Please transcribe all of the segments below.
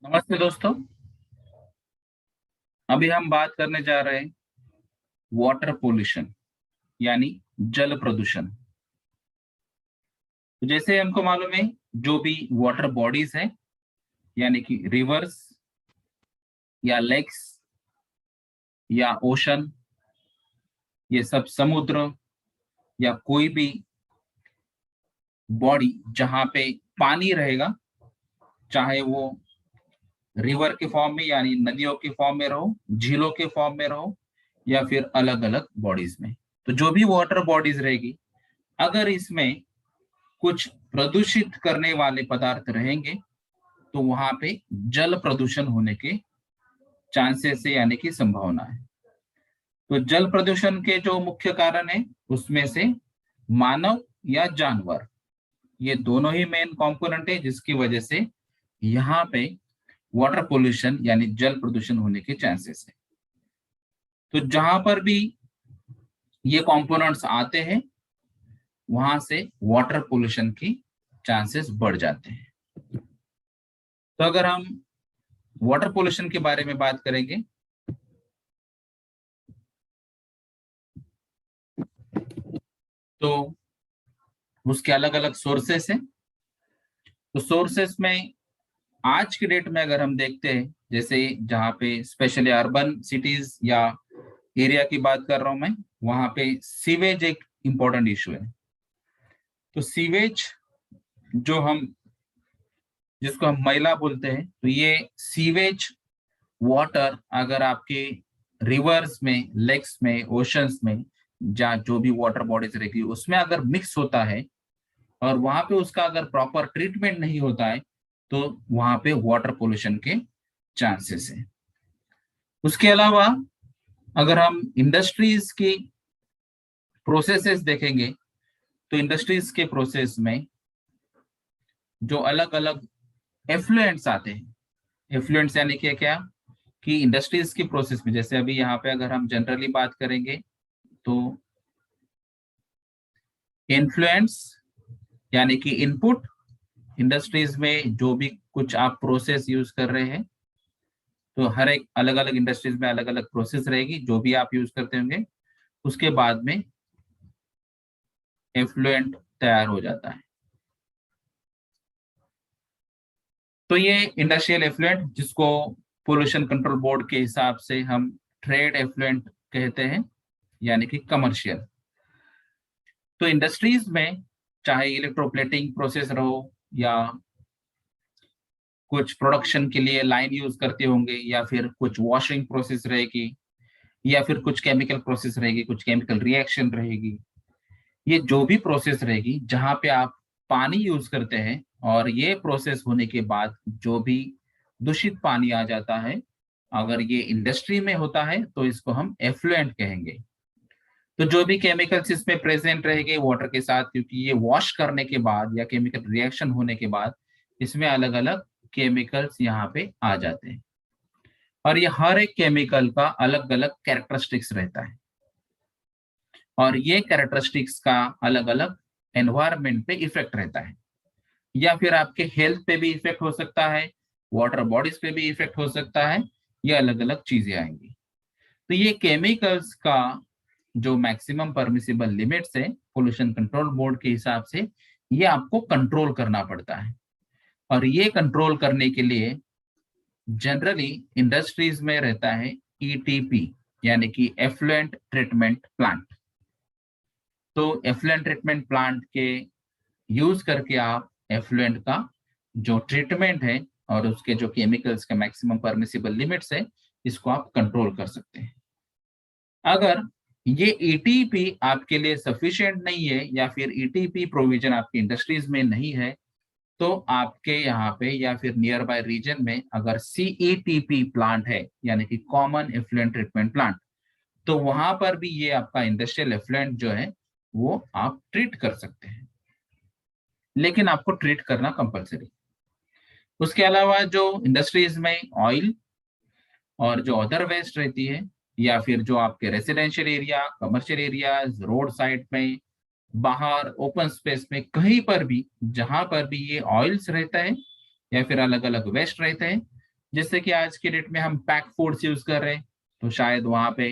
नमस्ते दोस्तों। अभी हम बात करने जा रहे हैं वाटर पोल्यूशन यानी जल प्रदूषण। तो जैसे हमको मालूम है, जो भी वाटर बॉडीज है यानी कि रिवर्स या लेक्स या ओशन, ये सब समुद्र या कोई भी बॉडी जहां पे पानी रहेगा, चाहे वो रिवर के फॉर्म में यानी नदियों के फॉर्म में रहो, झीलों के फॉर्म में रहो, या फिर अलग अलग बॉडीज में। तो जो भी वाटर बॉडीज रहेगी, अगर इसमें कुछ प्रदूषित करने वाले पदार्थ रहेंगे तो वहां पे जल प्रदूषण होने के चांसेस है यानी कि संभावना है। तो जल प्रदूषण के जो मुख्य कारण है उसमें से मानव या जानवर, ये दोनों ही मेन कंपोनेंट है जिसकी वजह से यहाँ पे वाटर पोल्यूशन यानी जल प्रदूषण होने के चांसेस है। तो जहां पर भी ये कंपोनेंट्स आते हैं वहां से वाटर पोल्यूशन की चांसेस बढ़ जाते हैं। तो अगर हम वाटर पोल्यूशन के बारे में बात करेंगे तो उसके अलग अलग सोर्सेस हैं। तो सोर्सेस में आज की डेट में अगर हम देखते हैं, जैसे जहाँ पे स्पेशली अर्बन सिटीज या एरिया की बात कर रहा हूं मैं, वहां पे सीवेज एक इम्पोर्टेंट इशू है। तो सीवेज जो हम जिसको हम मैला बोलते हैं, तो ये सीवेज वाटर अगर आपके रिवर्स में, लेक्स में, ओशंस में, जहाँ जो भी वाटर बॉडीज रहेगी उसमें अगर मिक्स होता है और वहां पे उसका अगर प्रॉपर ट्रीटमेंट नहीं होता है तो वहां पे वाटर पोल्यूशन के चांसेस है। उसके अलावा अगर हम इंडस्ट्रीज की प्रोसेसेस देखेंगे तो इंडस्ट्रीज के प्रोसेस में जो अलग अलग एफ्लुएंट्स आते हैं, एफ्लुएंट्स यानी कि क्या, कि इंडस्ट्रीज की प्रोसेस में, जैसे अभी यहाँ पे अगर हम जनरली बात करेंगे तो इन्फ्लुएंस यानी कि इनपुट, इंडस्ट्रीज में जो भी कुछ आप प्रोसेस यूज कर रहे हैं तो हर एक अलग अलग इंडस्ट्रीज में अलग अलग प्रोसेस रहेगी जो भी आप यूज करते होंगे, उसके बाद में एफ्लुएंट तैयार हो जाता है। तो ये इंडस्ट्रियल एफ्लुएंट, जिसको पोल्यूशन कंट्रोल बोर्ड के हिसाब से हम ट्रेड एफ्लुएंट कहते हैं यानी कि कमर्शियल। तो इंडस्ट्रीज में चाहे इलेक्ट्रोप्लेटिंग प्रोसेस रहो या कुछ प्रोडक्शन के लिए लाइन यूज करते होंगे या फिर कुछ वॉशिंग प्रोसेस रहेगी या फिर कुछ केमिकल प्रोसेस रहेगी, कुछ केमिकल रिएक्शन रहेगी, ये जो भी प्रोसेस रहेगी जहां पे आप पानी यूज करते हैं और ये प्रोसेस होने के बाद जो भी दूषित पानी आ जाता है, अगर ये इंडस्ट्री में होता है तो इसको हम एफ्लुएंट कहेंगे। तो जो भी केमिकल्स इसमें प्रेजेंट रहेंगे वाटर के साथ, क्योंकि ये वॉश करने के बाद या केमिकल रिएक्शन होने के बाद इसमें अलग अलग केमिकल्स यहाँ पे आ जाते हैं और ये हर एक केमिकल का अलग अलग कैरेक्टरिस्टिक्स रहता है और ये कैरेक्टरिस्टिक्स का अलग अलग एनवायरनमेंट पे इफेक्ट रहता है, या फिर आपके हेल्थ पे भी इफेक्ट हो सकता है, वाटर बॉडीज पे भी इफेक्ट हो सकता है, ये अलग अलग चीजें आएंगी। तो ये केमिकल्स का जो मैक्सिमम परमिसिबल लिमिट्स है पोल्यूशन कंट्रोल बोर्ड के हिसाब से, ये आपको कंट्रोल करना पड़ता है। और ये कंट्रोल करने के लिए जनरली इंडस्ट्रीज में रहता है ईटीपी यानी कि एफ्लुएंट ट्रीटमेंट प्लांट। तो एफ्लुएंट ट्रीटमेंट प्लांट के यूज करके आप एफ्लुएंट का जो ट्रीटमेंट है और उसके जो केमिकल्स का मैक्सिमम परमिसिबल लिमिट्स है, इसको आप कंट्रोल कर सकते हैं। अगर ये ईटीपी आपके लिए सफिशिएंट नहीं है या फिर ईटीपी प्रोविजन आपकी इंडस्ट्रीज में नहीं है, तो आपके यहाँ पे या फिर नियर बाय रीजन में अगर सीईटीपी प्लांट है यानी कि कॉमन एफ्लुएंट ट्रीटमेंट प्लांट, तो वहां पर भी ये आपका इंडस्ट्रियल एफ्लुएंट जो है वो आप ट्रीट कर सकते हैं, लेकिन आपको ट्रीट करना कंपलसरी। उसके अलावा जो इंडस्ट्रीज में ऑयल और जो अदर वेस्ट रहती है, या फिर जो आपके residential area, commercial area, road side में, बाहर ओपन स्पेस में, कहीं पर भी जहां पर भी ये ऑयल्स रहता है या फिर अलग अलग वेस्ट रहते हैं, जैसे कि आज के डेट में हम पैक फूड्स यूज कर रहे हैं, तो शायद वहां पे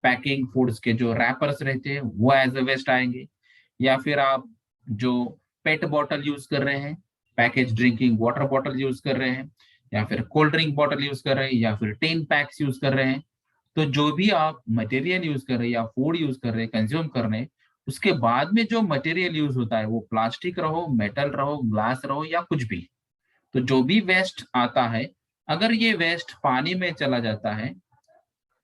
पैकिंग फूड्स के जो रैपर्स रहते हैं वो एज अ वेस्ट आएंगे। या फिर आप जो पेट बॉटल यूज कर रहे हैं, package drinking water bottle use कर रहे हैं, या फिर कोल्ड ड्रिंक बॉटल यूज कर रहे हैं, या फिर टिन पैक्स यूज कर रहे हैं, तो जो भी आप मटेरियल यूज कर रहे हैं या फूड यूज कर रहे हैं, कंज्यूम कर रहे हैं, उसके बाद में जो मटेरियल यूज होता है वो प्लास्टिक रहो, मेटल रहो, ग्लास रहो या कुछ भी, तो जो भी वेस्ट आता है, अगर ये वेस्ट पानी में चला जाता है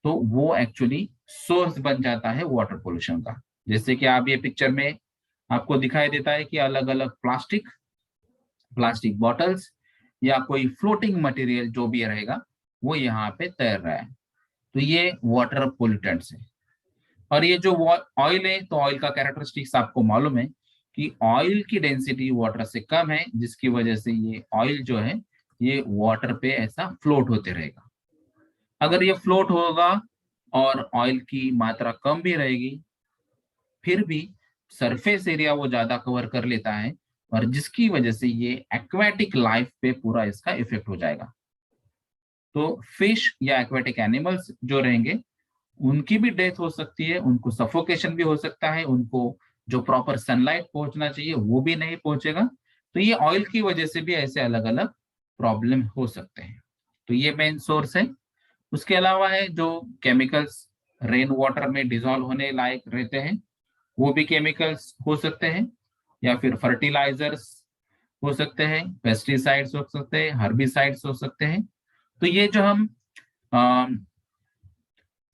तो वो एक्चुअली सोर्स बन जाता है वाटर पोल्यूशन का। जैसे कि आप ये पिक्चर में आपको दिखाई देता है कि अलग अलग प्लास्टिक प्लास्टिक बॉटल्स या कोई फ्लोटिंग मटेरियल जो भी रहेगा वो यहाँ पे तैर रहा है, तो ये वाटर पोल्यूटेंट्स है। और ये जो ऑयल है, तो ऑयल का कैरेक्टरिस्टिक्स आपको मालूम है कि ऑयल की डेंसिटी वाटर से कम है, जिसकी वजह से ये ऑयल जो है ये वाटर पे ऐसा फ्लोट होते रहेगा। अगर ये फ्लोट होगा और ऑयल की मात्रा कम भी रहेगी, फिर भी सरफेस एरिया वो ज्यादा कवर कर लेता है, और जिसकी वजह से ये एक्वेटिक लाइफ पे पूरा इसका इफेक्ट हो जाएगा। तो फिश या एक्वेटिक एनिमल्स जो रहेंगे उनकी भी डेथ हो सकती है, उनको सफोकेशन भी हो सकता है, उनको जो प्रॉपर सनलाइट पहुंचना चाहिए वो भी नहीं पहुंचेगा। तो ये ऑयल की वजह से भी ऐसे अलग अलग प्रॉब्लम हो सकते हैं। तो ये मेन सोर्स है। उसके अलावा है जो केमिकल्स रेन वाटर में डिजोल्व होने लायक रहते हैं, वो भी केमिकल्स हो सकते हैं, या फिर फर्टिलाइजर्स हो सकते हैं, पेस्टिसाइड्स हो सकते हैं, हर्बिसाइड्स हो सकते हैं। तो ये जो हम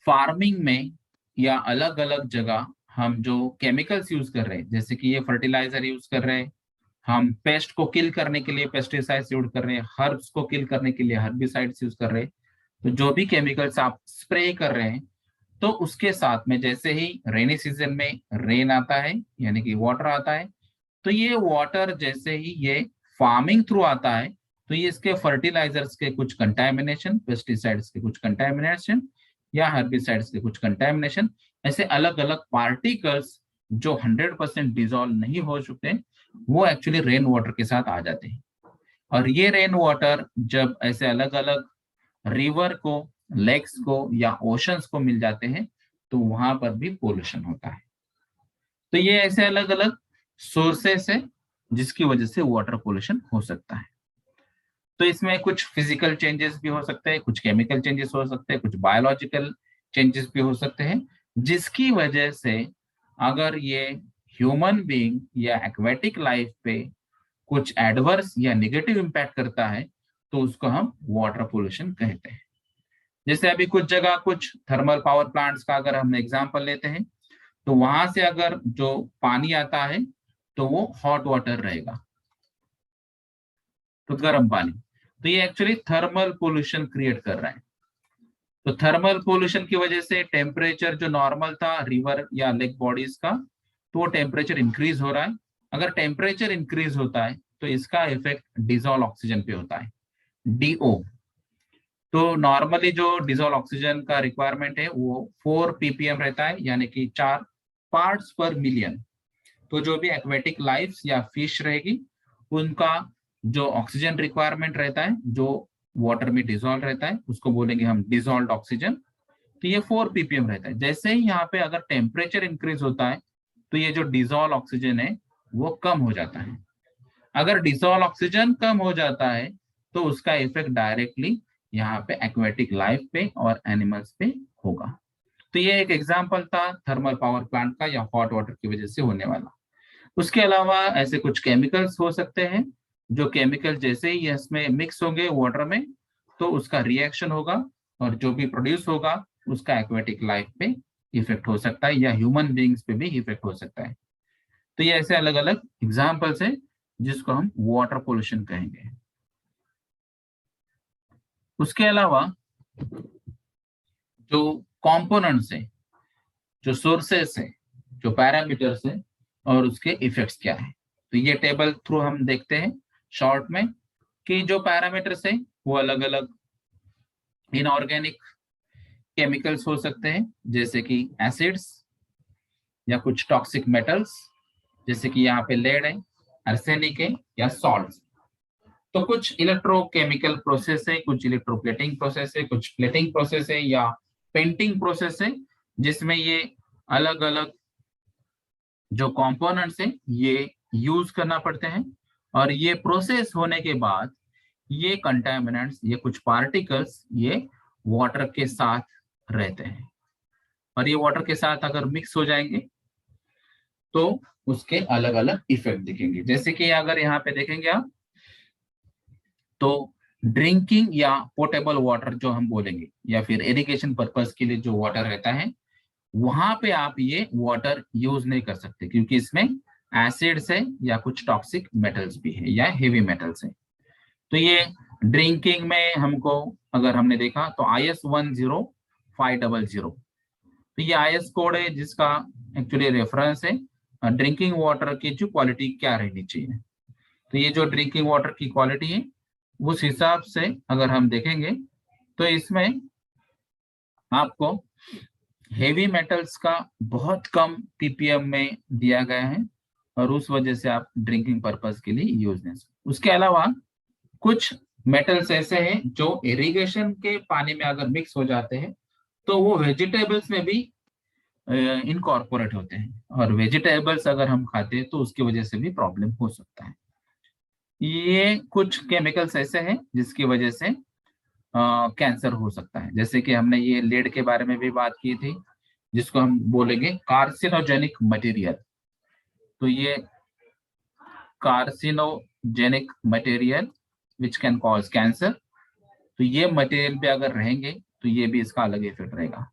फार्मिंग में या अलग अलग जगह हम जो केमिकल्स यूज कर रहे हैं, जैसे कि ये फर्टिलाइजर यूज कर रहे हैं, हम पेस्ट को किल करने के लिए पेस्टिसाइड्स यूज कर रहे हैं, हर्ब्स को किल करने के लिए हर्बिसाइड्स यूज कर रहे हैं, तो जो भी केमिकल्स आप स्प्रे कर रहे हैं, तो उसके साथ में जैसे ही रेनी सीजन में रेन आता है यानी कि वाटर आता है, तो ये वाटर जैसे ही ये फार्मिंग थ्रू आता है, तो ये इसके फर्टिलाइजर्स के कुछ कंटामिनेशन, पेस्टिसाइड्स के कुछ कंटामिनेशन या हर्बिसाइड्स के कुछ कंटामिनेशन, ऐसे अलग अलग पार्टिकल्स जो 100% डिजोल्व नहीं हो चुके, वो एक्चुअली रेन वाटर के साथ आ जाते हैं। और ये रेन वाटर जब ऐसे अलग अलग रिवर को, लेक्स को या ओशंस को मिल जाते हैं, तो वहां पर भी पोल्यूशन होता है। तो ये ऐसे अलग अलग सोर्सेस है जिसकी वजह से वाटर पोल्यूशन हो सकता है। तो इसमें कुछ फिजिकल चेंजेस भी हो सकते हैं, कुछ केमिकल चेंजेस हो सकते हैं, कुछ बायोलॉजिकल चेंजेस भी हो सकते हैं, जिसकी वजह से अगर ये ह्यूमन बीइंग या एक्वेटिक लाइफ पे कुछ एडवर्स या नेगेटिव इम्पैक्ट करता है, तो उसको हम वाटर पोल्यूशन कहते हैं। जैसे अभी कुछ जगह कुछ थर्मल पावर प्लांट्स का अगर हम एग्जांपल लेते हैं, तो वहां से अगर जो पानी आता है तो वो हॉट वाटर रहेगा, तो गर्म पानी, तो ये एक्चुअली थर्मल पोल्यूशन क्रिएट कर रहा है। तो थर्मल पोल्यूशन की वजह से टेम्परेचर जो नॉर्मल था रिवर या लेक बॉडीज का, तो वो टेम्परेचर इंक्रीज हो रहा है। अगर टेम्परेचर इंक्रीज होता है तो इसका इफेक्ट डिजोल्व ऑक्सीजन पे होता है, डीओ। तो नॉर्मली जो डिजोल्व ऑक्सीजन का रिक्वायरमेंट है वो 4 ppm रहता है, यानी कि 4 पार्ट्स पर मिलियन। तो जो भी एक्वेटिक लाइफ या फिश रहेगी उनका जो ऑक्सीजन रिक्वायरमेंट रहता है, जो वाटर में डिजोल्व रहता है, उसको बोलेंगे हम डिजोल्व ऑक्सीजन। तो ये 4 ppm रहता है। जैसे ही यहाँ पे अगर टेम्परेचर इंक्रीज होता है तो ये जो डिजोल्व ऑक्सीजन है वो कम हो जाता है। अगर डिजोल्व ऑक्सीजन कम हो जाता है तो उसका इफेक्ट डायरेक्टली यहाँ पे एक्वेटिक लाइफ पे और एनिमल्स पे होगा। तो ये एक एग्जांपल था थर्मल पावर प्लांट का या हॉट वाटर की वजह से होने वाला। उसके अलावा ऐसे कुछ केमिकल्स हो सकते हैं, जो केमिकल जैसे ही इसमें मिक्स होंगे वाटर में, तो उसका रिएक्शन होगा और जो भी प्रोड्यूस होगा उसका एक्वेटिक लाइफ पे इफेक्ट हो सकता है या ह्यूमन बीइंग्स पे भी इफेक्ट हो सकता है। तो ये ऐसे अलग अलग एग्जाम्पल्स है जिसको हम वाटर पोल्यूशन कहेंगे। उसके अलावा जो कंपोनेंट्स है, जो सोर्सेस है, जो पैरामीटर्स है और उसके इफेक्ट्स क्या है, तो ये टेबल थ्रू हम देखते हैं शॉर्ट में कि जो पैरामीटर्स है वो अलग अलग इनऑर्गेनिक केमिकल्स हो सकते हैं, जैसे कि एसिड्स या कुछ टॉक्सिक मेटल्स, जैसे कि यहाँ पे लेड है, आर्सेनिक है या सॉल्ट। तो कुछ इलेक्ट्रोकेमिकल प्रोसेस है, कुछ इलेक्ट्रोप्लेटिंग प्रोसेस है, कुछ प्लेटिंग प्रोसेस है या पेंटिंग प्रोसेस है, जिसमें ये अलग अलग जो कंपोनेंट्स है ये यूज करना पड़ते हैं। और ये प्रोसेस होने के बाद ये कंटामिनेंट्स, ये कुछ पार्टिकल्स ये वाटर के साथ रहते हैं, और ये वाटर के साथ अगर मिक्स हो जाएंगे तो उसके अलग अलग इफेक्ट दिखेंगे। जैसे कि अगर यहाँ पे देखेंगे आप, तो ड्रिंकिंग या पोर्टेबल वाटर जो हम बोलेंगे, या फिर इरिगेशन पर्पस के लिए जो वाटर रहता है, वहां पे आप ये वाटर यूज नहीं कर सकते, क्योंकि इसमें एसिड्स है या कुछ टॉक्सिक मेटल्स भी है या हेवी मेटल्स है। तो ये ड्रिंकिंग में हमको, अगर हमने देखा तो IS 10500, तो ये IS कोड है जिसका एक्चुअली रेफरेंस है ड्रिंकिंग वाटर की जो क्वालिटी क्या रहनी चाहिए। तो ये जो ड्रिंकिंग वाटर की क्वालिटी है, उस हिसाब से अगर हम देखेंगे तो इसमें आपको हेवी मेटल्स का बहुत कम ppm में दिया गया है, और उस वजह से आप ड्रिंकिंग पर्पस के लिए यूज नहीं। उसके अलावा कुछ मेटल्स ऐसे हैं जो इरिगेशन के पानी में अगर मिक्स हो जाते हैं तो वो वेजिटेबल्स में भी इनकॉर्पोरेट होते हैं, और वेजिटेबल्स अगर हम खाते हैं तो उसकी वजह से भी प्रॉब्लम हो सकता है। ये कुछ केमिकल्स ऐसे हैं जिसकी वजह से कैंसर हो सकता है। जैसे कि हमने ये लेड के बारे में भी बात की थी, जिसको हम बोलेंगे कार्सिनोजेनिक मटेरियल। तो ये carcinogenic material which can cause cancer, तो ये मटेरियल पे अगर रहेंगे तो ये भी इसका अलग इफेक्ट रहेगा।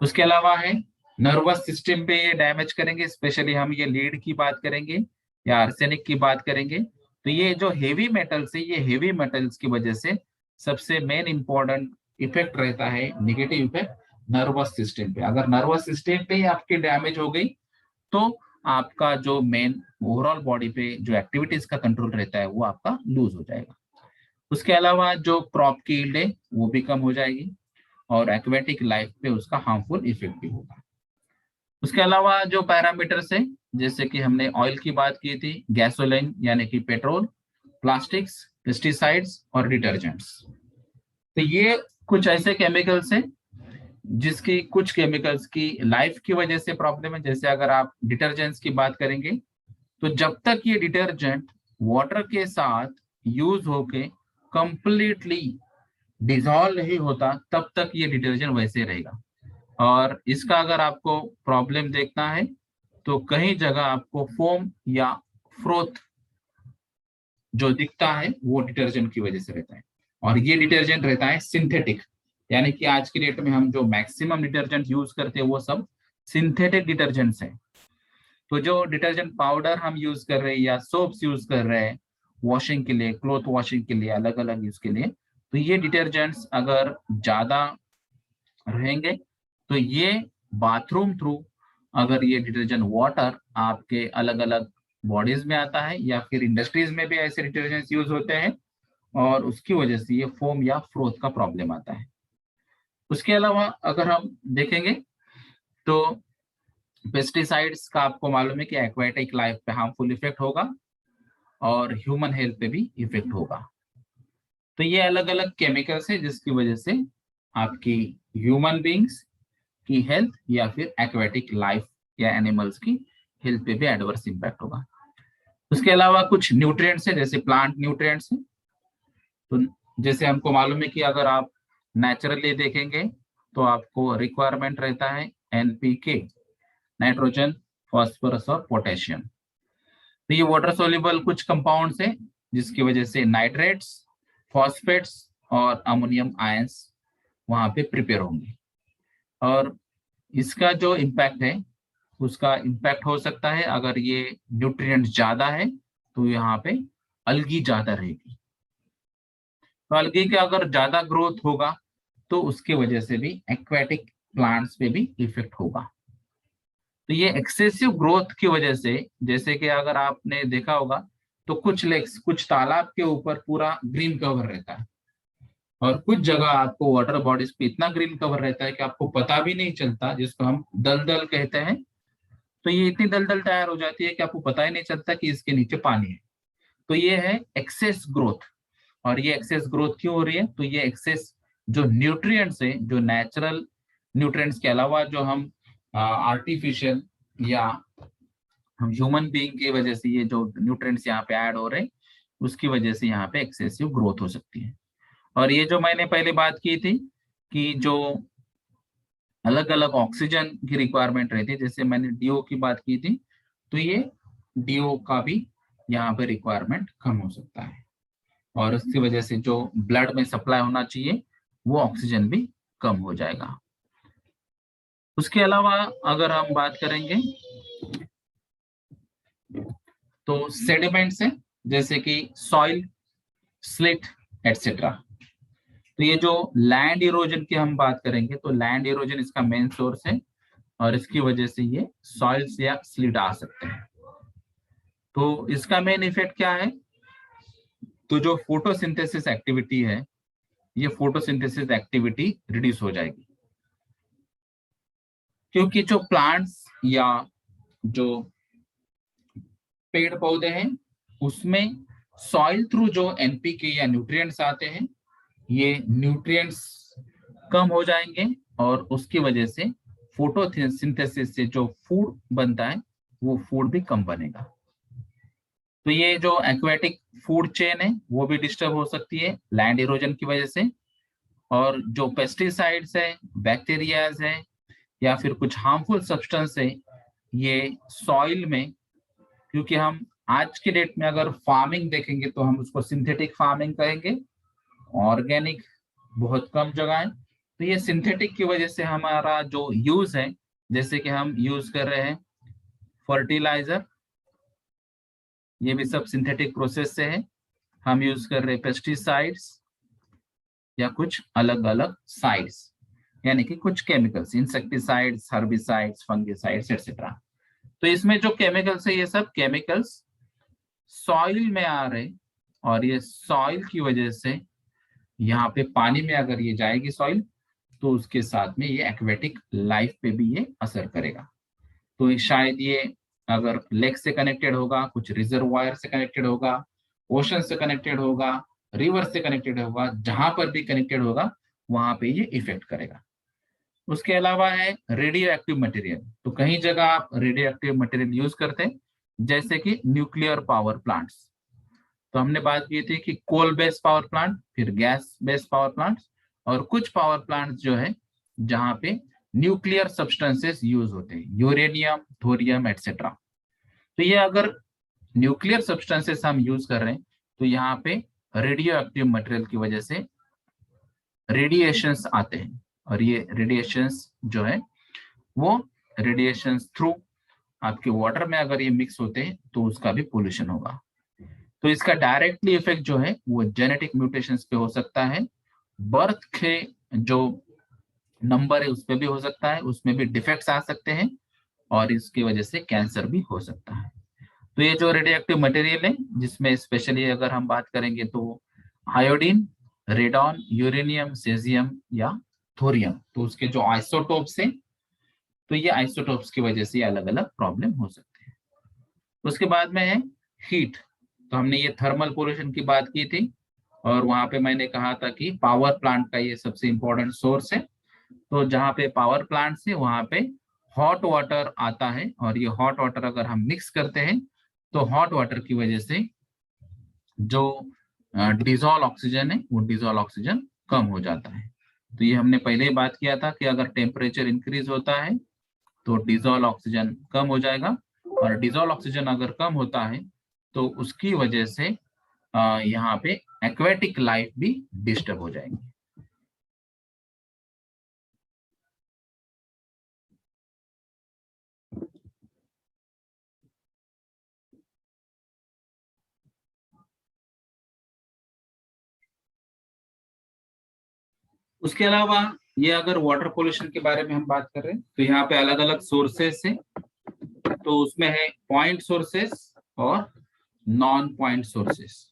उसके अलावा है नर्वस सिस्टम पे ये डैमेज करेंगे, स्पेशली हम ये लीड की बात करेंगे या आर्सेनिक की बात करेंगे। तो ये जो हेवी मेटल्स है, ये हेवी मेटल्स की वजह से सबसे मेन इंपॉर्टेंट इफेक्ट रहता है, निगेटिव इफेक्ट नर्वस सिस्टम पे। अगर नर्वस सिस्टम पे आपकी डैमेज हो गई तो आपका जो मेन ओवरऑल बॉडी पे जो एक्टिविटीज का कंट्रोल रहता है वो आपका लूज हो जाएगा। उसके अलावा जो क्रॉप की यील्ड है वो भी कम हो जाएगी, और एक्वेटिक लाइफ पे उसका हार्मफुल इफेक्ट भी होगा। उसके अलावा जो पैरामीटर्स है, जैसे कि हमने ऑयल की बात की थी, गैसोलीन यानी कि पेट्रोल, प्लास्टिक्स, पेस्टिसाइड्स और डिटर्जेंट्स। तो ये कुछ ऐसे केमिकल्स हैं जिसकी कुछ केमिकल्स की लाइफ की वजह से प्रॉब्लम है। जैसे अगर आप डिटर्जेंट्स की बात करेंगे तो जब तक ये डिटर्जेंट वाटर के साथ यूज होके कंप्लीटली डिजॉल्व नहीं होता तब तक ये डिटर्जेंट वैसे रहेगा। और इसका अगर आपको प्रॉब्लम देखना है तो कहीं जगह आपको फोम या फ्रोथ जो दिखता है वो डिटर्जेंट की वजह से रहता है, और ये डिटर्जेंट रहता है सिंथेटिक। यानी कि आज की डेट में हम जो मैक्सिमम डिटर्जेंट यूज करते हैं वो सब सिंथेटिक डिटर्जेंट्स हैं। तो जो डिटर्जेंट पाउडर हम यूज कर रहे हैं या सोप्स यूज कर रहे हैं वॉशिंग के लिए, क्लॉथ वॉशिंग के लिए, अलग अलग यूज के लिए, तो ये डिटर्जेंट्स अगर ज्यादा रहेंगे तो ये बाथरूम थ्रू अगर ये डिटर्जेंट वाटर आपके अलग अलग बॉडीज में आता है, या फिर इंडस्ट्रीज में भी ऐसे डिटर्जेंट्स यूज होते हैं, और उसकी वजह से ये फोम या फ्रोथ का प्रॉब्लम आता है। उसके अलावा अगर हम देखेंगे तो पेस्टिसाइड्स का आपको मालूम है कि एक्वेटिक लाइफ पे हार्मफुल इफेक्ट होगा और ह्यूमन हेल्थ पे भी इफेक्ट होगा। तो ये अलग अलग केमिकल्स है जिसकी वजह से आपकी ह्यूमन बींग्स की हेल्थ या फिर एक्वेटिक लाइफ या एनिमल्स की हेल्थ पे भी एडवर्स इम्पैक्ट होगा। उसके अलावा कुछ न्यूट्रिएंट्स है, जैसे प्लांट न्यूट्रिएंट्स है। तो जैसे हमको मालूम है कि अगर आप नेचुरली देखेंगे तो आपको रिक्वायरमेंट रहता है NPK, नाइट्रोजन, फास्फोरस और पोटेशियम। तो ये वाटर सोल्यूबल कुछ कंपाउंड्स हैं जिसकी वजह से नाइट्रेट्स, फॉस्फेट्स और अमोनियम आयंस वहां पे प्रिपेयर होंगे, और इसका जो इम्पैक्ट है उसका इम्पैक्ट हो सकता है अगर ये न्यूट्रिएंट ज्यादा है तो यहाँ पे अलगी ज्यादा रहेगी। तो अलगी का अगर ज्यादा ग्रोथ होगा तो उसकी वजह से भी एक्वेटिक प्लांट्स पे भी इफेक्ट होगा। तो ये एक्सेसिव ग्रोथ की वजह से, जैसे कि अगर आपने देखा होगा तो कुछ लेक्स, कुछ तालाब के ऊपर पूरा ग्रीन कवर रहता है, और कुछ जगह आपको वाटर बॉडीज पे इतना ग्रीन कवर रहता है कि आपको पता भी नहीं चलता, जिसको हम दलदल कहते हैं। तो ये इतनी दलदल तैयार हो जाती है कि आपको पता ही नहीं चलता कि इसके नीचे पानी है। तो ये है एक्सेस ग्रोथ। और ये एक्सेस ग्रोथ क्यों हो रही है? तो ये एक्सेस जो न्यूट्रिएंट्स है, जो नेचुरल न्यूट्रिएंट्स के अलावा जो हम आर्टिफिशियल या हम ह्यूमन बीइंग की वजह से ये जो न्यूट्रिएंट्स यहाँ पे ऐड हो रहे हैं, उसकी वजह से यहाँ पे एक्सेसिव ग्रोथ हो सकती है। और ये जो मैंने पहले बात की थी कि जो अलग अलग ऑक्सीजन की रिक्वायरमेंट रहती है, जैसे मैंने डीओ की बात की थी, तो ये डीओ का भी यहाँ पे रिक्वायरमेंट कम हो सकता है, और उसकी वजह से जो ब्लड में सप्लाई होना चाहिए वो ऑक्सीजन भी कम हो जाएगा। उसके अलावा अगर हम बात करेंगे तो सेडिमेंट्स है, जैसे कि सॉइल, स्लिट एटसेट्रा। तो ये जो लैंड इरोजन की हम बात करेंगे, तो लैंड इरोजन इसका मेन सोर्स है, और इसकी वजह से ये सॉइल्स या स्लिट आ सकते हैं। तो इसका मेन इफेक्ट क्या है? तो जो फोटोसिंथेसिस एक्टिविटी है, ये फोटोसिंथेसिस एक्टिविटी रिड्यूस हो जाएगी, क्योंकि जो प्लांट्स या जो पेड़ पौधे हैं उसमें सॉइल थ्रू जो एनपीके या न्यूट्रिएंट्स आते हैं, ये न्यूट्रिएंट्स कम हो जाएंगे, और उसकी वजह से फोटोसिंथेसिस से जो फूड बनता है वो फूड भी कम बनेगा। तो ये जो एक्वेटिक फूड चेन है वो भी डिस्टर्ब हो सकती है लैंड इरोजन की वजह से, और जो पेस्टिसाइड्स है, बैक्टीरियाज है, या फिर कुछ हार्मफुल सब्सटेंस है, ये सॉइल में, क्योंकि हम आज के डेट में अगर फार्मिंग देखेंगे तो हम उसको सिंथेटिक फार्मिंग कहेंगे, ऑर्गेनिक बहुत कम जगह है। तो ये सिंथेटिक की वजह से हमारा जो यूज है, जैसे कि हम यूज कर रहे हैं फर्टिलाइजर, ये भी सब सिंथेटिक प्रोसेस से है। हम यूज कर रहे हैं पेस्टिसाइड्स या कुछ अलग अलग साइड्स, यानी कि कुछ chemicals, insecticides, herbicides, fungicides etcetera. तो इसमें जो केमिकल्स है, ये सब केमिकल्स सॉइल में आ रहे, और ये सॉइल की वजह से यहाँ पे पानी में अगर ये जाएगी सॉइल, तो उसके साथ में ये एक्वेटिक लाइफ पे भी ये असर करेगा। तो शायद ये अगर लेक से कनेक्टेड होगा, कुछ रिजर्वायर से कनेक्टेड होगा, ओशन से कनेक्टेड होगा, रिवर से कनेक्टेड होगा, जहां पर भी कनेक्टेड होगा वहां पे ये इफेक्ट करेगा। उसके अलावा है रेडियो एक्टिव मटेरियल। तो कहीं जगह आप रेडियो एक्टिव मटेरियल यूज करते हैं, जैसे कि न्यूक्लियर पावर प्लांट्स। तो हमने बात की थी कि कोल बेस्ड पावर प्लांट, फिर गैस बेस्ड पावर प्लांट्स, और कुछ पावर प्लांट्स जो है जहां पे न्यूक्लियर सब्सटेंसेस यूज होते हैं, यूरेनियम, थोरियम एटसेट्रा। तो ये अगर न्यूक्लियर सब्सटेंसेस हम यूज कर रहे हैं, तो यहाँ पे रेडियो एक्टिव मटेरियल की वजह से रेडिएशंस आते हैं, और ये रेडिएशंस जो है वो रेडिएशंस थ्रू आपके वाटर में अगर ये मिक्स होते हैं तो उसका भी पोल्यूशन होगा। तो इसका डायरेक्टली इफेक्ट जो है वो जेनेटिक म्यूटेशंस पे हो सकता है, बर्थ के जो नंबर है उस पर भी हो सकता है, उसमें भी डिफेक्ट्स आ सकते हैं, और इसकी वजह से कैंसर भी हो सकता है। तो ये जो रेडियो एक्टिव मटेरियल है, जिसमें स्पेशली अगर हम बात करेंगे तो आयोडीन, रेडॉन, यूरेनियम, सेजियम या थोरियम, तो उसके जो आइसोटोप्स हैं, तो ये आइसोटोप्स की वजह से अलग अलग प्रॉब्लम हो सकते हैं। उसके बाद में है हीट। तो हमने ये थर्मल पोल्यूशन की बात की थी, और वहां पे मैंने कहा था कि पावर प्लांट का ये सबसे इंपॉर्टेंट सोर्स है। तो जहाँ पे पावर प्लांट है वहां पे हॉट वाटर आता है, और ये हॉट वाटर अगर हम मिक्स करते हैं तो हॉट वाटर की वजह से जो डिजोल्व ऑक्सीजन है वो डिजोल्व ऑक्सीजन कम हो जाता है। तो ये हमने पहले ही बात किया था कि अगर टेम्परेचर इंक्रीज होता है तो डिजोल्व ऑक्सीजन कम हो जाएगा, और डिजोल्व ऑक्सीजन अगर कम होता है तो उसकी वजह से यहाँ पे एक्वेटिक लाइफ भी डिस्टर्ब हो जाएंगी। उसके अलावा ये अगर वाटर पोल्यूशन के बारे में हम बात कर रहे हैं तो यहाँ पे अलग अलग सोर्सेस है। तो उसमें है पॉइंट सोर्सेस और नॉन पॉइंट सोर्सेस।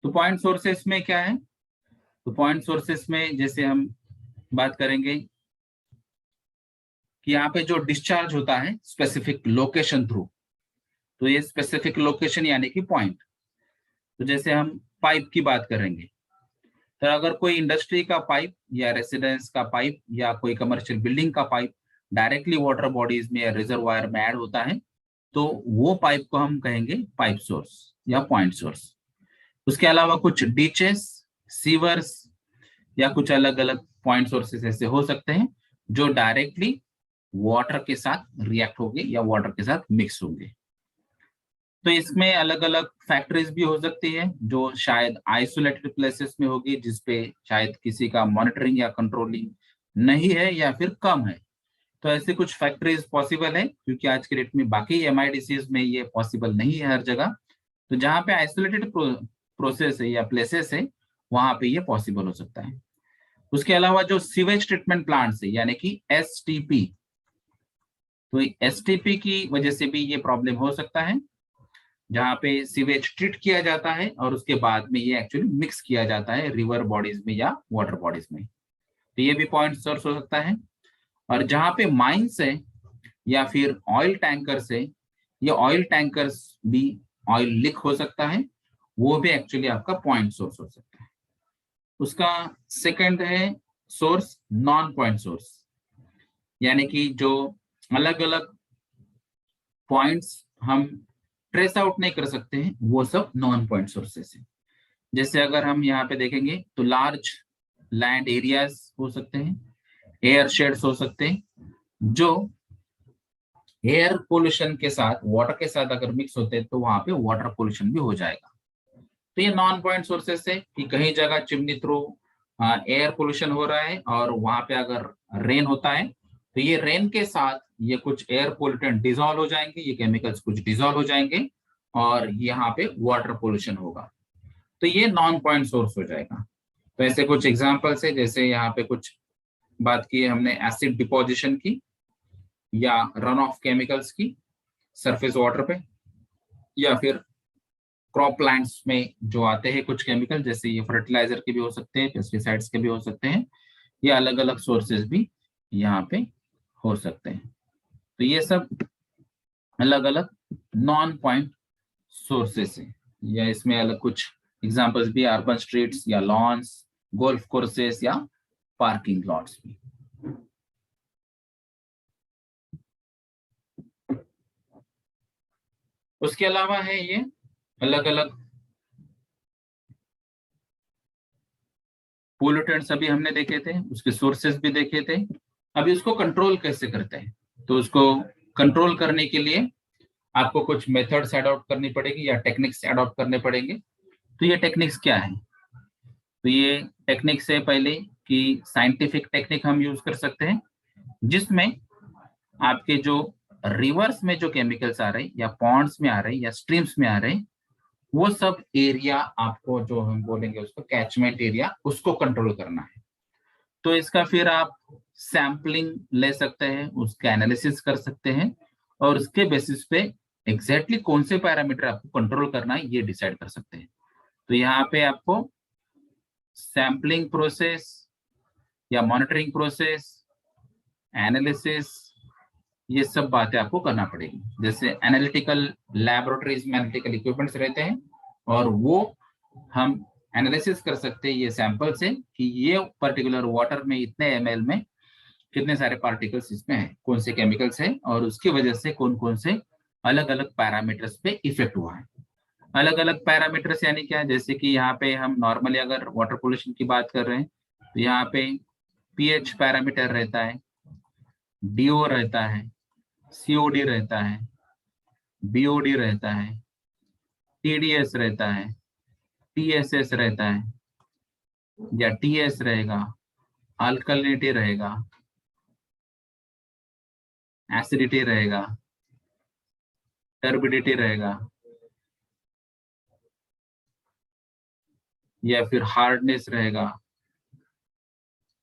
तो पॉइंट सोर्सेस में क्या है? तो पॉइंट सोर्सेस में जैसे हम बात करेंगे कि यहाँ पे जो डिस्चार्ज होता है स्पेसिफिक लोकेशन थ्रू, तो ये स्पेसिफिक लोकेशन यानी कि पॉइंट। तो जैसे हम पाइप की बात करेंगे, तो अगर कोई इंडस्ट्री का पाइप या रेसिडेंस का पाइप या कोई कमर्शियल बिल्डिंग का पाइप डायरेक्टली वाटर बॉडीज में या रिजर्वायर में ऐड होता है, तो वो पाइप को हम कहेंगे पाइप सोर्स या पॉइंट सोर्स। उसके अलावा कुछ डीचेस, सीवर्स या कुछ अलग अलग पॉइंट सोर्सेस ऐसे हो सकते हैं जो डायरेक्टली वाटर के साथ रिएक्ट होंगे या वाटर के साथ मिक्स होंगे। तो इसमें अलग अलग फैक्टरीज भी हो सकती है जो शायद आइसोलेटेड प्लेसेस में होगी, जिसपे शायद किसी का मॉनिटरिंग या कंट्रोलिंग नहीं है या फिर कम है। तो ऐसे कुछ फैक्टरीज पॉसिबल है, क्योंकि आज के डेट में बाकी एमआईडीसीज में ये पॉसिबल नहीं है हर जगह। तो जहाँ पे आइसोलेटेड प्रोसेस है या प्लेसेस है, वहां पे ये पॉसिबल हो सकता है। उसके अलावा जो सीवेज ट्रीटमेंट प्लांट्स है यानी कि एसटीपी, तो एसटीपी की वजह से भी ये प्रॉब्लम हो सकता है, जहाँ पे सीवेज ट्रीट किया जाता है और उसके बाद में ये एक्चुअली मिक्स किया जाता है रिवर बॉडीज में या वाटर बॉडीज में। तो ये भी पॉइंट सोर्स हो सकता है। और जहाँ पे माइंस है या फिर ऑयल टैंकर्स है, ये ऑयल टैंकर्स भी ऑयल लीक हो सकता है, वो भी एक्चुअली आपका पॉइंट सोर्स हो सकता है। उसका सेकंड है सोर्स नॉन पॉइंट सोर्स, यानी कि जो अलग अलग पॉइंट्स हम ट्रेस आउट नहीं कर सकते हैं, वो सब नॉन पॉइंट सोर्सेस है। जैसे अगर हम यहाँ पे देखेंगे तो लार्ज लैंड एरियाज हो सकते हैं, एयर शेड्स हो सकते हैं, जो एयर पोल्यूशन के साथ वाटर के साथ अगर मिक्स होते हैं तो वहां पे वाटर पोल्यूशन भी हो जाएगा। तो ये नॉन पॉइंट सोर्सेस है कि कहीं जगह चिमनी थ्रू एयर पोल्यूशन हो रहा है और वहां पे अगर रेन होता है तो ये रेन के साथ ये कुछ एयर पोल्यूटेंट डिजोल्व हो जाएंगे, ये केमिकल्स कुछ डिजोल्व हो जाएंगे और यहाँ पे वाटर पोल्यूशन होगा। तो ये नॉन पॉइंट सोर्स हो जाएगा। तो ऐसे कुछ एग्जांपल्स है, जैसे यहाँ पे कुछ बात की है हमने एसिड डिपोजिशन की या रन ऑफ केमिकल्स की सरफेस वाटर पे, या फिर क्रॉप प्लांट्स में जो आते हैं कुछ केमिकल, जैसे ये फर्टिलाइजर के भी हो सकते हैं, पेस्टिसाइड्स के भी हो सकते हैं, ये अलग अलग सोर्सेज भी यहाँ पे हो सकते हैं। तो ये सब अलग अलग नॉन पॉइंट सोर्सेस है, या इसमें अलग कुछ एग्जांपल्स भी अर्बन स्ट्रीट्स या लॉन्स, गोल्फ कोर्सेस या पार्किंग लॉट्स भी। उसके अलावा है ये अलग अलग पोल्यूटेंट्स अभी हमने देखे थे, उसके सोर्सेस भी देखे थे। अभी उसको कंट्रोल कैसे करते हैं, तो उसको कंट्रोल करने के लिए आपको कुछ मेथड्स अडॉप्ट करनी पड़ेगी या टेक्निक्स अडॉप्ट करने पड़ेंगे। तो ये टेक्निक्स क्या है, तो ये टेक्निक्स है पहले कि साइंटिफिक टेक्निक हम यूज कर सकते हैं, जिसमें आपके जो रिवर्स में जो केमिकल्स आ रहे हैं या पॉन्ड्स में आ रहे हैं या स्ट्रीम्स में आ रहे हैं, वो सब एरिया आपको जो हम बोलेंगे उसको कैचमेंट एरिया, उसको कंट्रोल करना है। तो इसका फिर आप सैम्पलिंग ले सकते हैं, उसका एनालिसिस कर सकते हैं और उसके बेसिस पे एग्जैक्टली कौन से पैरामीटर आपको कंट्रोल करना है ये डिसाइड कर सकते हैं। तो यहाँ पे आपको सैम्पलिंग प्रोसेस या मॉनिटरिंग प्रोसेस, एनालिसिस, ये सब बातें आपको करना पड़ेगी। जैसे एनालिटिकल लैबोरेटरीज में एनालिटिकल इक्विपमेंट्स रहते हैं और वो हम एनालिसिस कर सकते हैं ये सैंपल से कि ये पर्टिकुलर वाटर में इतने एमएल में कितने सारे पार्टिकल्स इसमें हैं, कौन से केमिकल्स हैं और उसकी वजह से कौन कौन से अलग अलग पैरामीटर्स पे इफेक्ट हुआ है। अलग अलग पैरामीटर्स यानी क्या है, जैसे कि यहाँ पे हम नॉर्मली अगर वाटर पोल्यूशन की बात कर रहे हैं तो यहाँ पे पीएच पैरामीटर रहता है, डीओ रहता है, सीओडी रहता है, बीओडी रहता है, टीडीएस रहता है, टीएसएस रहता है या टीएस रहेगा, अल्कलिनिटी रहेगा, एसिडिटी रहेगा, टर्बिडिटी रहेगा या फिर हार्डनेस रहेगा।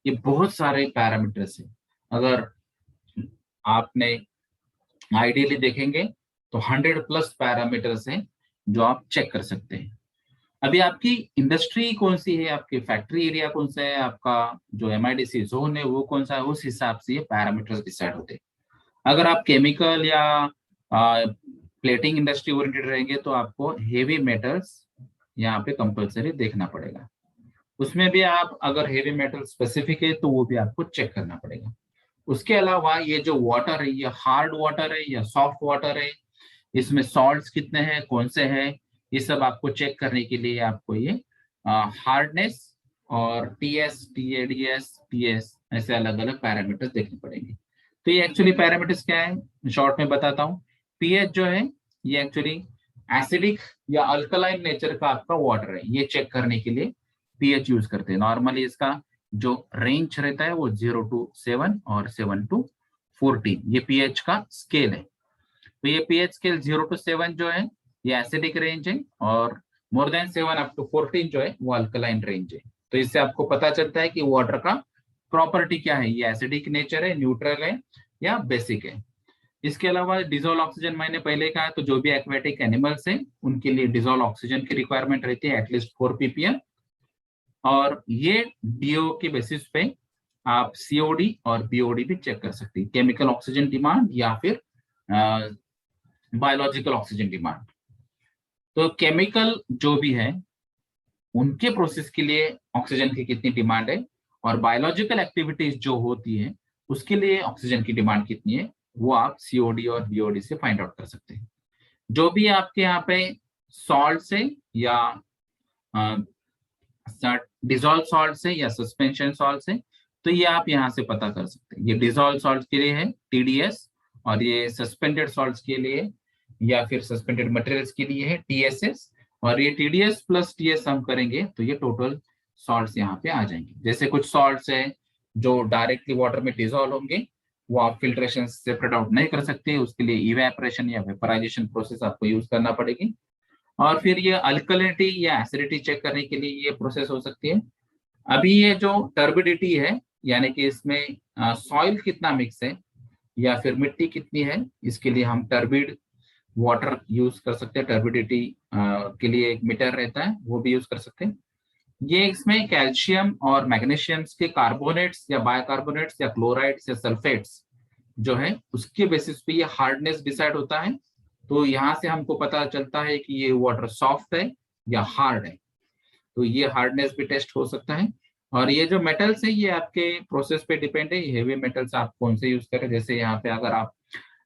ये बहुत सारे पैरामीटर्स हैं। अगर आपने आइडियली देखेंगे तो 100+ पैरामीटर्स हैं जो आप चेक कर सकते हैं। अभी आपकी इंडस्ट्री कौन सी है, आपकी फैक्ट्री एरिया कौन सा है, आपका जो एमआईडीसी जोन है वो कौन सा है, उस हिसाब से ये पैरामीटर्स डिसाइड होते हैं। अगर आप केमिकल या प्लेटिंग इंडस्ट्री ओरिएंटेड रहेंगे तो आपको हेवी मेटल्स यहाँ पे कंपलसरी देखना पड़ेगा। उसमें भी आप अगर हेवी मेटल स्पेसिफिक है तो वो भी आपको चेक करना पड़ेगा। उसके अलावा ये जो वाटर है, ये हार्ड वाटर है या सॉफ्ट वाटर है, इसमें सॉल्ट्स कितने हैं, कौन से हैं, ये सब आपको चेक करने के लिए आपको ये हार्डनेस और टीएस, टीएडीएस, टीएस ऐसे अलग अलग पैरामीटर्स देखने पड़ेंगे। तो ये एक्चुअली पैरामीटर्स क्या है, शॉर्ट में बताता हूँ। पीएच जो है ये एक्चुअली एसिडिक या अल्कलाइन नेचर का आपका वाटर है, ये चेक करने के लिए पीएच यूज करते हैं। नॉर्मली इसका जो रेंज रहता है वो 0 to 7 और 7 to 14, ये पीएच का स्केल है। तो ये पीएच स्केल 0 to 7 जो है ये एसिडिक रेंज है, और मोर देन 7 अप टू 14 जो है वो अल्कलाइन रेंज है। तो इससे आपको पता चलता है कि वाटर का प्रॉपर्टी क्या है, ये एसिडिक नेचर है, न्यूट्रल है या बेसिक है। इसके अलावा डिजोल्व ऑक्सीजन मैंने पहले कहा, तो जो भी एक्वेटिक एनिमल्स है उनके लिए डिजोल्व ऑक्सीजन की रिक्वायरमेंट रहती है एटलीस्ट 4 ppm, और ये डीओ के बेसिस पे आप सीओडी और बीओडी भी चेक कर सकते हैं, केमिकल ऑक्सीजन डिमांड या फिर बायोलॉजिकल ऑक्सीजन डिमांड। तो केमिकल जो भी है उनके प्रोसेस के लिए ऑक्सीजन की कितनी डिमांड है, और बायोलॉजिकल एक्टिविटीज जो होती है उसके लिए ऑक्सीजन की डिमांड कितनी है, वो आप सीओडी और बीओडी से फाइंड आउट कर सकते हैं। जो भी आपके यहाँ पे सॉल्ट से या डिजोल्व सॉल्ट से या सस्पेंशन सॉल्ट से, तो ये आप यहाँ से पता कर सकते हैं। ये डिजोल्व सॉल्ट के लिए है टीडीएस, और ये सस्पेंडेड सॉल्ट्स के लिए या फिर सस्पेंडेड मटेरियल्स के लिए है टीएसएस, और ये टीडीएस प्लस टीएस हम करेंगे तो ये टोटल सॉल्ट्स यहाँ पे आ जाएंगे। जैसे कुछ सॉल्ट्स है जो डायरेक्टली वाटर में डिजोल्व होंगे, वो आप फिल्ट्रेशन से सेपरेट आउट नहीं कर सकते, उसके लिए इवेपोरेशन या वेपराइजेशन प्रोसेस आपको यूज करना पड़ेगी। और फिर ये अल्कलिनिटी या एसिडिटी चेक करने के लिए ये प्रोसेस हो सकती है। अभी ये जो टर्बिडिटी है, यानी कि इसमें सॉइल कितना मिक्स है या फिर मिट्टी कितनी है, इसके लिए हम टर्बिड वाटर यूज कर सकते हैं। टर्बिडिटी के लिए एक मीटर रहता है, वो भी यूज कर सकते हैं। ये इसमें कैल्शियम और मैग्नीशियम के कार्बोनेट्स या बायकार्बोनेट्स या क्लोराइड्स या सल्फेट्स जो है उसके बेसिस पे ये हार्डनेस डिसाइड होता है। तो यहाँ से हमको पता चलता है कि ये वाटर सॉफ्ट है या हार्ड है, तो ये हार्डनेस भी टेस्ट हो सकता है। और ये जो मेटल्स है ये आपके प्रोसेस पे डिपेंड है, हेवी मेटल्स आप कौन से यूज कर रहे हैं। जैसे यहाँ पे अगर आप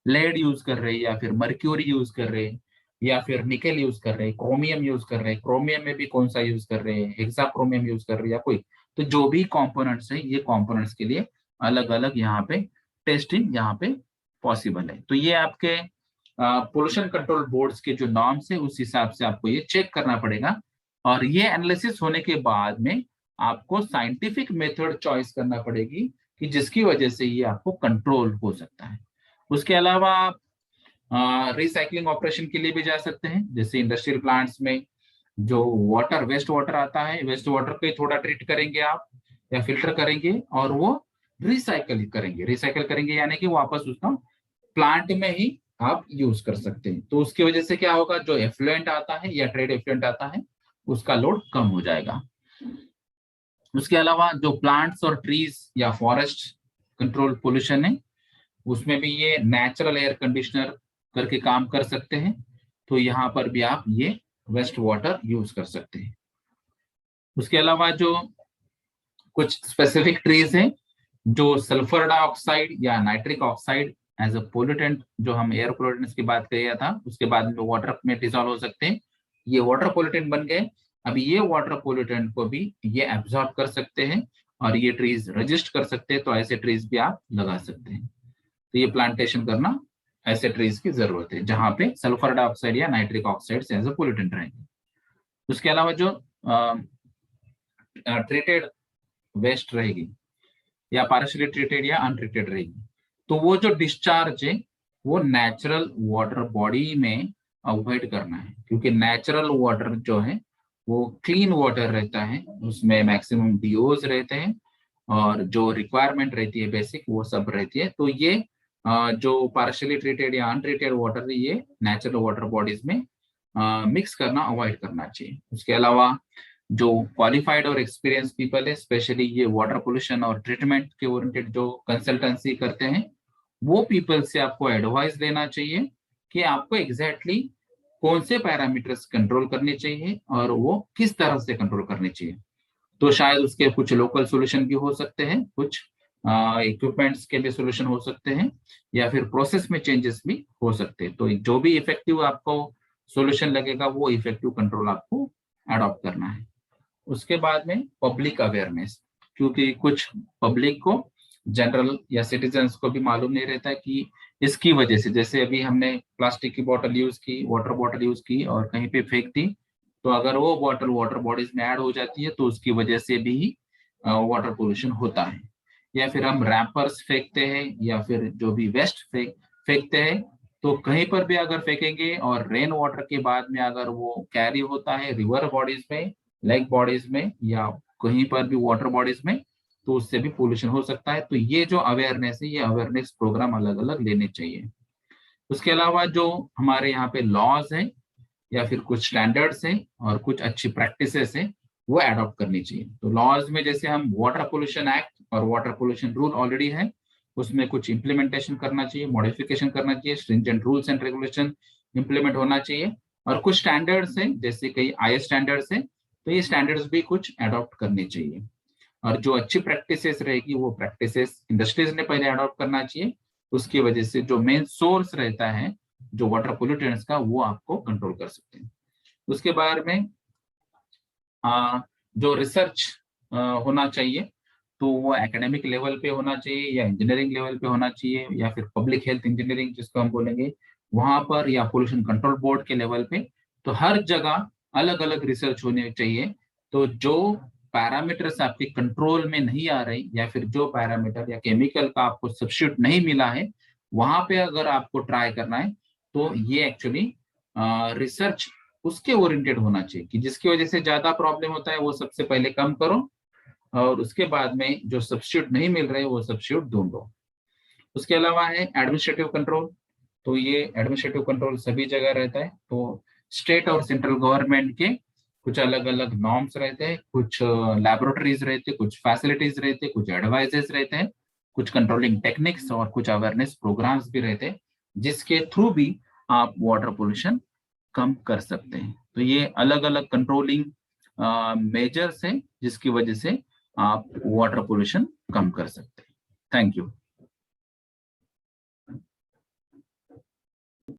लेड यूज कर रहे हैं या फिर मर्क्यूरी यूज कर रहे हैं या फिर निकेल यूज कर रहे हैं, क्रोमियम यूज कर रहे हैं, क्रोमियम में भी कौन सा यूज कर रहे हैं, हेक्साक्रोमियम यूज कर रहे हैं या कोई, तो जो भी कंपोनेंट्स है ये कंपोनेंट्स के लिए अलग अलग यहाँ पे टेस्टिंग यहाँ पे पॉसिबल है। तो ये आपके पोल्यूशन कंट्रोल बोर्ड्स के जो नॉर्म्स है उस हिसाब से आपको ये चेक करना पड़ेगा, और ये एनालिसिस होने के बाद में आपको साइंटिफिक मेथड चॉइस करना पड़ेगी कि जिसकी वजह से ये आपको कंट्रोल हो सकता है। उसके अलावा आप रिसाइकलिंग ऑपरेशन के लिए भी जा सकते हैं। जैसे इंडस्ट्रियल प्लांट्स में जो वाटर वेस्ट वाटर आता है, वेस्ट वाटर को थोड़ा ट्रीट करेंगे आप या फिल्टर करेंगे और वो रिसाइकल करेंगे यानी कि वापस उसका प्लांट में ही आप यूज कर सकते हैं। तो उसकी वजह से क्या होगा, जो एफ्लुएंट आता है या ट्रेड एफ्लुएंट आता है उसका लोड कम हो जाएगा। उसके अलावा जो प्लांट्स और ट्रीज या फॉरेस्ट कंट्रोल पोल्यूशन है उसमें भी ये नेचुरल एयर कंडीशनर करके काम कर सकते हैं। तो यहाँ पर भी आप ये वेस्ट वाटर यूज कर सकते हैं। उसके अलावा जो कुछ स्पेसिफिक ट्रीज हैं जो सल्फर डाइऑक्साइड या nitric oxide as a pollutant, जो हम एयर पोल्यूटेंट्स की बात किया था, उसके बाद में वाटर में डिसॉल्व हो सकते हैं, ये वाटर पोल्यूटेंट बन गए। अभी ये वाटर पोल्यूटेंट को भी ये एब्जॉर्ब कर सकते हैं और ये ट्रीज रजिस्ट कर सकते हैं, तो ऐसे ट्रीज भी आप लगा सकते हैं। तो ये प्लांटेशन करना ऐसे ट्रीज की जरूरत है जहां पे सल्फर डाइऑक्साइड या nitric oxide as a pollutant रहेंगे। उसके अलावा जो ट्रीटेड वेस्ट रहेगी या पार्शियली ट्रीटेड या अनट्रीटेड रहेगी, तो वो जो डिस्चार्ज है वो नेचुरल वाटर बॉडी में अवॉइड करना है, क्योंकि नेचुरल वाटर जो है वो क्लीन वाटर रहता है, उसमें मैक्सिमम डीओज रहते हैं और जो रिक्वायरमेंट रहती है बेसिक वो सब रहती है। तो ये जो पार्शियली ट्रीटेड या अनट्रीटेड वाटर है ये नेचुरल वाटर बॉडीज में मिक्स करना अवॉइड करना चाहिए। उसके अलावा जो क्वालिफाइड और एक्सपीरियंस पीपल है, स्पेशली ये वाटर पोल्यूशन और ट्रीटमेंट के ओरिएंटेड जो कंसल्टेंसी करते हैं, वो पीपल से आपको एडवाइस लेना चाहिए कि आपको एग्जैक्टली कौन से पैरामीटर्स कंट्रोल करने चाहिए और वो किस तरह से कंट्रोल करने चाहिए। तो शायद उसके कुछ लोकल सॉल्यूशन भी हो सकते हैं, कुछ इक्विपमेंट्स के भी सॉल्यूशन हो सकते हैं, या फिर प्रोसेस में चेंजेस भी हो सकते हैं। तो जो भी इफेक्टिव आपको सॉल्यूशन लगेगा वो इफेक्टिव कंट्रोल आपको अडॉप्ट करना है। उसके बाद में पब्लिक अवेयरनेस, क्योंकि कुछ पब्लिक को, जनरल या सिटीजन्स को भी मालूम नहीं रहता है कि इसकी वजह से, जैसे अभी हमने प्लास्टिक की बोतल यूज की, वाटर बोतल यूज की और कहीं पे फेंक दी, तो अगर वो बोतल वाटर बॉडीज में ऐड हो जाती है तो उसकी वजह से भी वाटर पोल्यूशन होता है। या फिर हम रैपर्स फेंकते हैं या फिर जो भी वेस्ट फेंकते हैं, तो कहीं पर भी अगर फेंकेंगे और रेन वाटर के बाद में अगर वो कैरी होता है रिवर बॉडीज में, लेक बॉडीज में या कहीं पर भी वाटर बॉडीज में, तो उससे भी पोल्यूशन हो सकता है। तो ये जो अवेयरनेस है, ये अवेयरनेस प्रोग्राम अलग अलग लेने चाहिए। उसके अलावा जो हमारे यहाँ पे लॉज हैं या फिर कुछ स्टैंडर्ड्स हैं और कुछ अच्छी प्रैक्टिसेस हैं, वो अडॉप्ट करनी चाहिए। तो लॉज में जैसे हम वाटर पोल्यूशन एक्ट और वाटर पोल्यूशन रूल ऑलरेडी है, उसमें कुछ इंप्लीमेंटेशन करना चाहिए, मॉडिफिकेशन करना चाहिए, stringent rules and regulation implement होना चाहिए। और कुछ स्टैंडर्ड्स हैं, जैसे कई IS स्टैंडर्ड्स हैं, तो ये स्टैंडर्ड्स भी कुछ अडॉप्ट करने चाहिए। और जो अच्छी प्रैक्टिसेस रहेगी वो प्रैक्टिसेस इंडस्ट्रीज ने पहले अडॉप्ट करना चाहिए। उसकी वजह से जो मेन सोर्स रहता है जो वाटर पोल्यूटेंट्स का, वो आपको कंट्रोल कर सकते हैं। उसके बाद में जो रिसर्च होना चाहिए, तो वो एकेडमिक लेवल पे होना चाहिए या इंजीनियरिंग लेवल पे होना चाहिए या फिर पब्लिक हेल्थ इंजीनियरिंग जिसको हम बोलेंगे वहां पर, या पोल्यूशन कंट्रोल बोर्ड के लेवल पे। तो हर जगह अलग अलग रिसर्च होनी चाहिए। तो जो पैरामीटर्स आपके कंट्रोल में नहीं आ रहे या फिर जो पैरामीटर या केमिकल का आपको सब्स्टिट्यूट नहीं मिला है, वहां पे अगर आपको ट्राई करना है, तो ये एक्चुअली रिसर्च उसके ओरिएंटेड होना चाहिए कि जिसकी वजह से ज्यादा प्रॉब्लम होता है वो सबसे पहले कम करो, और उसके बाद में जो सब्स्टिट्यूट नहीं मिल रहे वो सब्स्टिट्यूट ढूंढो। उसके अलावा है एडमिनिस्ट्रेटिव कंट्रोल। तो ये एडमिनिस्ट्रेटिव कंट्रोल सभी जगह रहता है। तो स्टेट और सेंट्रल गवर्नमेंट के कुछ अलग अलग नॉर्म्स रहते हैं, कुछ लैबोरेटरीज रहते हैं, कुछ फैसिलिटीज रहते हैं, कुछ एडवाइजेस रहते हैं, कुछ कंट्रोलिंग टेक्निक्स और कुछ अवेयरनेस प्रोग्राम्स भी रहते हैं, जिसके थ्रू भी आप वाटर पोल्यूशन कम कर सकते हैं। तो ये अलग अलग कंट्रोलिंग मेजर्स हैं जिसकी वजह से आप वाटर पोल्यूशन कम कर सकते हैं। Thank you.